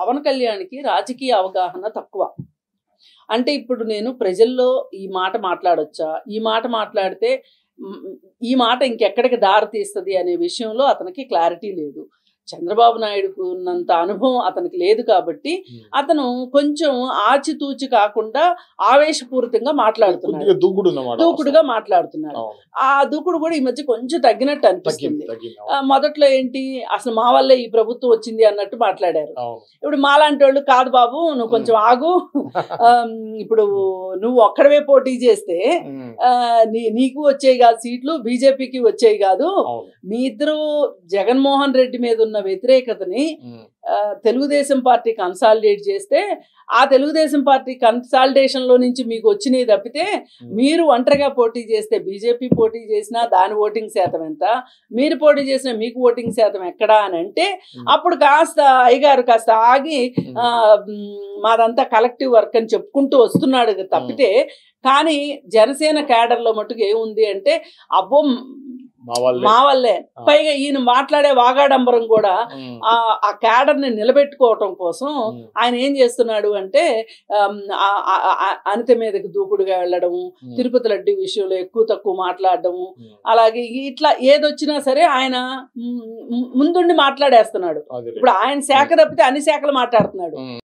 పవన్ కళ్యాణ్కి రాజకీయ అవగాహన తక్కువ. అంటే ఇప్పుడు నేను ప్రజల్లో ఈ మాట మాట్లాడొచ్చా, ఈ మాట మాట్లాడితే ఈ మాట ఇంకెక్కడికి దారి తీస్తుంది అనే విషయంలో అతనికి క్లారిటీ లేదు. చంద్రబాబు నాయుడుకు ఉన్నంత అనుభవం అతనికి లేదు కాబట్టి అతను కొంచెం ఆచితూచి కాకుండా ఆవేశపూరితంగా మాట్లాడుతున్నాడు, దూకుడుగా మాట్లాడుతున్నాడు. ఆ దూకుడు కూడా ఈ మధ్య కొంచెం తగ్గినట్టు అనిపిస్తుంది. మొదట్లో ఏంటి, అసలు మా వల్లే ఈ ప్రభుత్వం వచ్చింది అన్నట్టు మాట్లాడారు. ఇప్పుడు మాలాంటి వాళ్ళు కాదు బాబు, నువ్వు కొంచెం ఆగు, ఇప్పుడు నువ్వు ఒక్కడవే పోటీ చేస్తే నీకు వచ్చేవి కాదు సీట్లు, బీజేపీకి వచ్చేవి కాదు. మీ ఇద్దరు జగన్మోహన్ రెడ్డి మీద ఉన్న వ్యతిరేకతని తెలుగుదేశం పార్టీ కన్సాలిడేట్ చేస్తే ఆ తెలుగుదేశం పార్టీ కన్సాలిడేషన్ లో నుంచి మీకు వచ్చినవి తప్పితే మీరు ఒంటరిగా పోటీ చేస్తే బీజేపీ పోటీ చేసినా దాని ఓటింగ్ శాతం ఎంత, మీరు పోటీ చేసినా మీకు ఓటింగ్ శాతం ఎక్కడా అని అంటే అప్పుడు కాస్త అయ్యగారు కాస్త ఆగి మాదంతా కలెక్టివ్ వర్క్ అని చెప్పుకుంటూ వస్తున్నాడు తప్పితే, కానీ జనసేన క్యాడర్లో మటుకు ఏముంది అంటే అబ్బో మా వల్లే. పైగా ఈయన మాట్లాడే వాగాడంబరం కూడా ఆ క్యాడర్ ని నిలబెట్టుకోవటం కోసం ఆయన ఏం చేస్తున్నాడు అంటే అనిత మీదకి దూకుడుగా వెళ్ళడము, తిరుపతి లడ్డు విషయంలో ఎక్కువ తక్కువ మాట్లాడడము, అలాగే ఇట్లా ఏదొచ్చినా సరే ఆయన ముందుండి మాట్లాడేస్తున్నాడు. ఇప్పుడు ఆయన శాఖ తప్పితే అన్ని శాఖలు మాట్లాడుతున్నాడు.